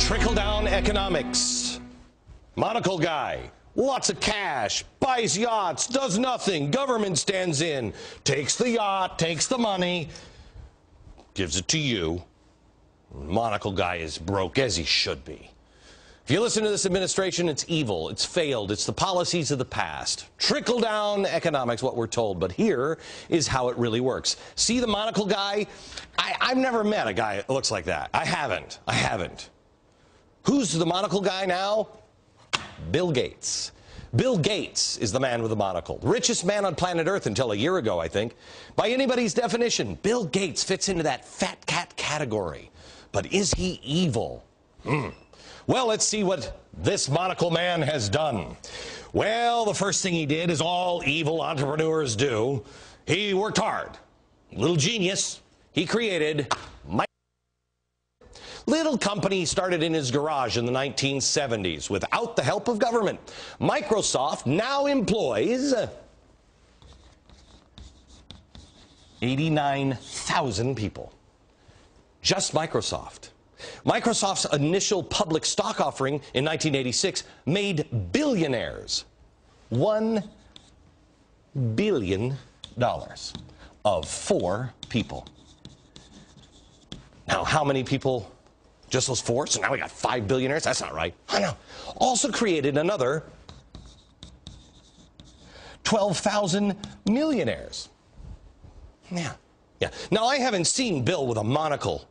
Trickle-down economics. Monocle guy, lots of cash, buys yachts, does nothing. Government stands in, takes the yacht, takes the money, gives it to you. Monocle guy is broke, as he should be. If you listen to this administration, it's evil, it's failed, it's the policies of the past. Trickle-down economics, what we're told, but here is how it really works. See the monocle guy? I've never met a guy that looks like that. I haven't. Who's the monocle guy now? Bill Gates. Bill Gates is the man with the monocle. The richest man on planet Earth until a year ago, I think. By anybody's definition, Bill Gates fits into that fat cat category. But is he evil? Well, let's see what this monocle man has done. Well, the first thing he did is all evil entrepreneurs do. He worked hard. Little genius. He created little company started in his garage in the 1970s without the help of government. Microsoft now employs 89,000 people. Just Microsoft. Microsoft's initial public stock offering in 1986 made billionaires $1 billion of 4 people. Now, how many people? Just those 4? So now we got 5 billionaires? That's not right. I know. Also created another 12,000 millionaires. Yeah. Now, I haven't seen Bill with a monocle,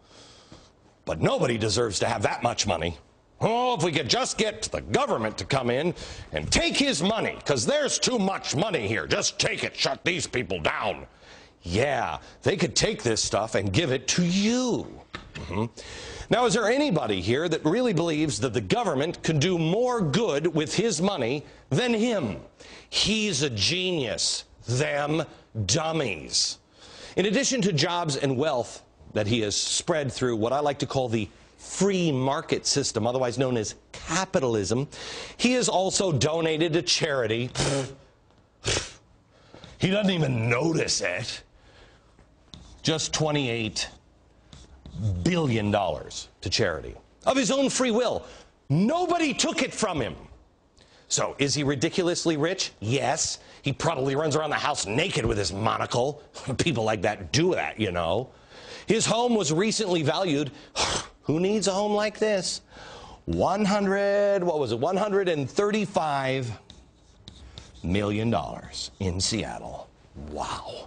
but nobody deserves to have that much money. Oh, if we could just get the government to come in and take his money, because there's too much money here. Just take it. Shut these people down. Yeah, they could take this stuff and give it to you. Now, is there anybody here that really believes that the government can do more good with his money than him? He's a genius. Them dummies. In addition to jobs and wealth that he has spread through what I like to call the free market system, otherwise known as capitalism, he has also donated to charity. He doesn't even notice it. Just $28 billion to charity. Of his own free will. Nobody took it from him. So, is he ridiculously rich? Yes. He probably runs around the house naked with his monocle. People like that do that, you know. His home was recently valued. Who needs a home like this? $135 million in Seattle. Wow.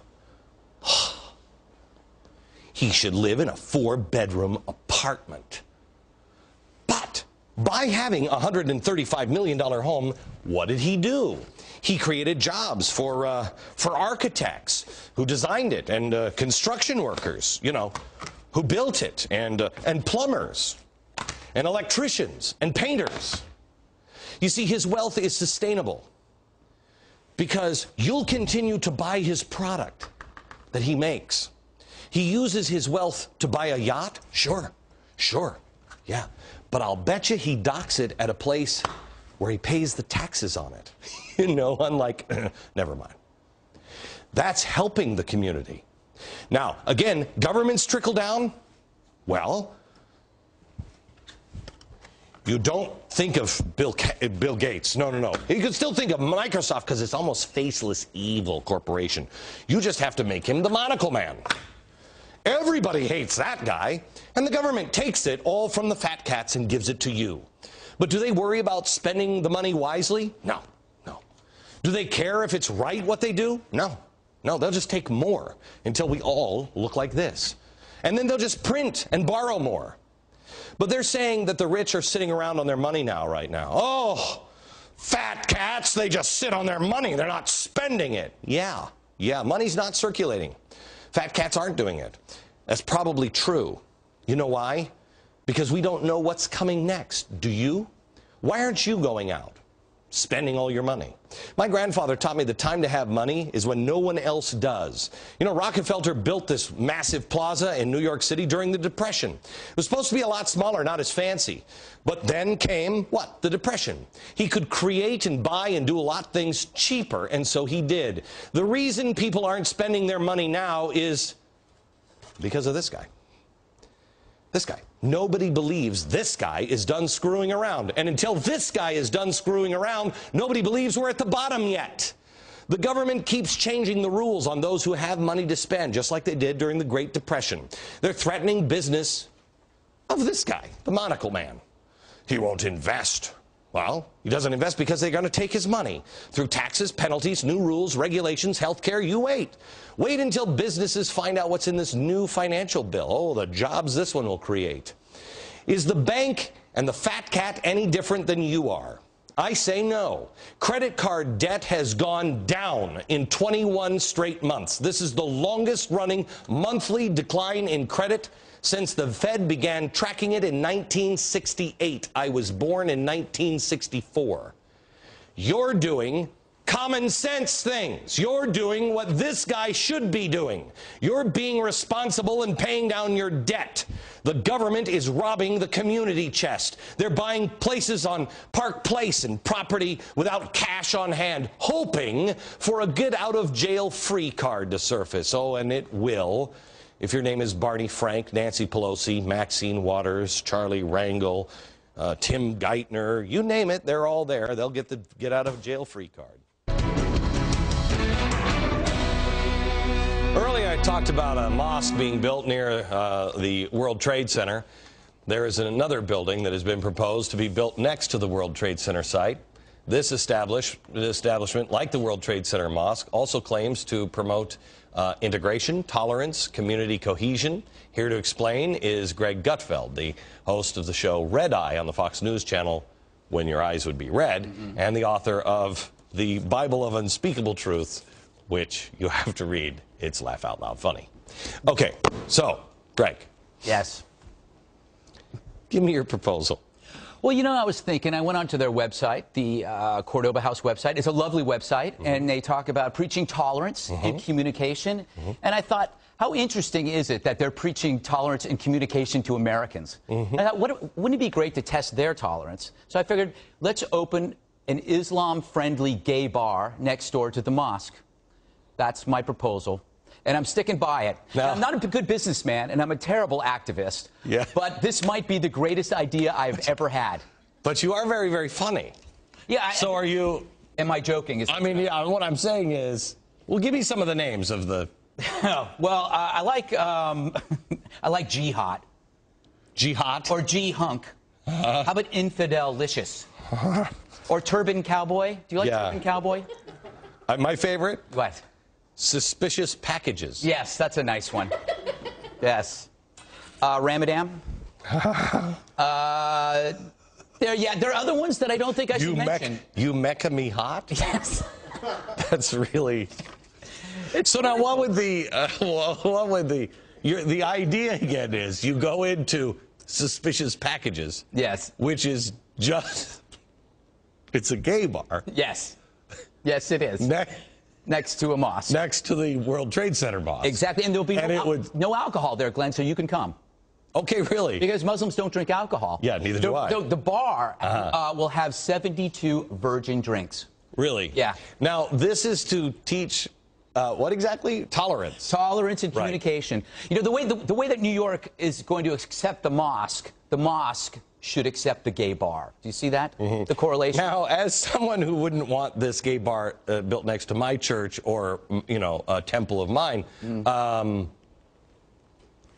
He should live in a 4-bedroom apartment. But by having a $135 million home, what did he do? He created jobs for architects who designed it, and construction workers, you know, who built it, and plumbers, and electricians, and painters. You see, his wealth is sustainable because you'll continue to buy his product that he makes. He uses his wealth to buy a yacht? Sure, yeah. But I'll bet you he docks it at a place where he pays the taxes on it. You know, unlike, never mind. That's helping the community. Now, again, governments trickle down. Well, you don't think of Bill Gates. No. You could still think of Microsoft because it's almost faceless evil corporation. You just have to make him the monocle man. Everybody hates that guy, and the government takes it all from the fat cats and gives it to you. But do they worry about spending the money wisely? No. Do they care if it's right what they do? No, they'll just take more until we all look like this. And then they'll just print and borrow more. But they're saying that the rich are sitting around on their money right now. Oh, fat cats, they just sit on their money. They're not spending it. Yeah, money's not circulating. Fat cats aren't doing it. That's probably true. You know why? Because we don't know what's coming next. Do you? Why aren't you going out, spending all your money? My grandfather taught me the time to have money is when no one else does. You know, Rockefeller built this massive plaza in New York City during the Depression. It was supposed to be a lot smaller, not as fancy. But then came, what? The Depression. He could create and buy and do a lot of things cheaper, and so he did. The reason people aren't spending their money now is because of this guy. This guy. Nobody believes this guy is done screwing around. And until this guy is done screwing around, nobody believes we're at the bottom yet. The government keeps changing the rules on those who have money to spend, just like they did during the Great Depression. They're threatening business of this guy, the monocle man. He won't invest. Well, he doesn't invest because they're going to take his money. Through taxes, penalties, new rules, regulations, health care, you wait. Wait until businesses find out what's in this new financial bill. Oh, the jobs this one will create. Is the bank and the fat cat any different than you are? I say no. Credit card debt has gone down in 21 straight months. This is the longest running monthly decline in credit since the Fed began tracking it in 1968. I was born in 1964. You're doing common sense things. You're doing what this guy should be doing. You're being responsible and paying down your debt. The government is robbing the community chest. They're buying places on Park Place and property without cash on hand, hoping for a get out of jail free card to surface. Oh, and it will. If your name is Barney Frank, Nancy Pelosi, Maxine Waters, Charlie Rangel, Tim Geithner, you name it, they're all there. They'll get the get out of jail free card. Earlier I talked about a mosque being built near the World Trade Center. There is another building that has been proposed to be built next to the World Trade Center site. This establishment, like the World Trade Center Mosque, also claims to promote integration, tolerance, community cohesion. Here to explain is Greg Gutfeld, the host of the show Red Eye on the Fox News Channel, When Your Eyes Would Be Red, and the author of The Bible of Unspeakable Truth, which you have to read. It's laugh out loud funny. Okay, so, Greg. Yes. Give me your proposal. Well, you know, I was thinking, I went onto their website, the Cordoba House website. It's a lovely website, and they talk about preaching tolerance and communication. And I thought, how interesting is it that they're preaching tolerance and communication to Americans? I thought, wouldn't it be great to test their tolerance? So I figured, let's open an Islam-friendly gay bar next door to the mosque. That's my proposal. And I'm sticking by it. Now, I'm not a good businessman, and I'm a terrible activist. Yeah. But this might be the greatest idea I've ever had. But you are very, very funny. Yeah. So are you... Am I joking? I mean, yeah, what I'm saying is... Well, give me some of the names of the... Well, I like... I like G-Hot. G-Hot? Or G-Hunk. How about Infidel-licious? Or Turban Cowboy? Do you like Turban Cowboy? My favorite? What? Suspicious Packages. Yes, that's a nice one. Yes. Ramadan? There are other ones that I don't think I should mention. You mecca me hot? Yes. That's really... So now what would the... the idea again is you go into Suspicious Packages. Yes. Which is just... It's a gay bar. Yes. Yes, it is. Next to a mosque. Next to the World Trade Center mosque. Exactly, and there'll be no alcohol there, Glenn, so you can come. Okay, really? Because Muslims don't drink alcohol. Yeah, neither do I. The bar will have 72 virgin drinks. Really? Yeah. Now, this is to teach what exactly? Tolerance. Tolerance and communication. Right. You know, the way that New York is going to accept the mosque should accept the gay bar. Do you see that? The correlation? Now, as someone who wouldn't want this gay bar built next to my church or, you know, a temple of mine,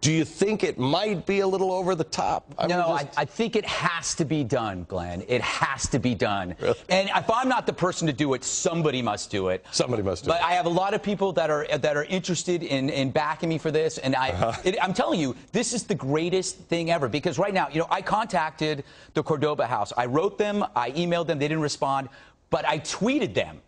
do you think it might be a little over the top? I think it has to be done, Glenn. It has to be done. Really? And if I'm not the person to do it, somebody must do it. Somebody must do it. But I have a lot of people that are interested in backing me for this, and I'm telling you, this is the greatest thing ever. Because right now, you know, I contacted the Cordoba House. I wrote them, I emailed them, they didn't respond, but I tweeted them.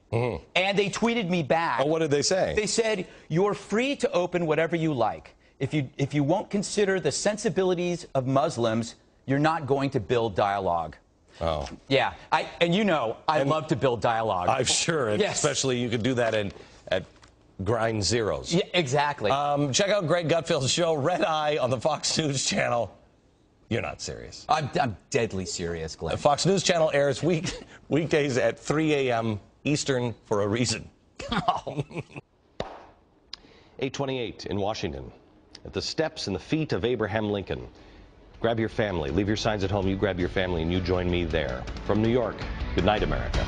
And they tweeted me back. Oh, what did they say? They said, "You're free to open whatever you like. If you won't consider the sensibilities of Muslims, you're not going to build dialogue." Oh. Yeah. And you know, I love to build dialogue. I'm sure. Yes. Especially you could do that at Grind Zeros. Yeah, exactly. Check out Greg Gutfeld's show, Red Eye, on the Fox News Channel. You're not serious. I'm deadly serious, Glenn. The Fox News Channel airs weekdays at 3 a.m. Eastern for a reason. 8:28 in Washington. At the steps and the feet of Abraham Lincoln, Grab your family. Leave your signs at home. You grab your family and you join me there. From New York, good night, America.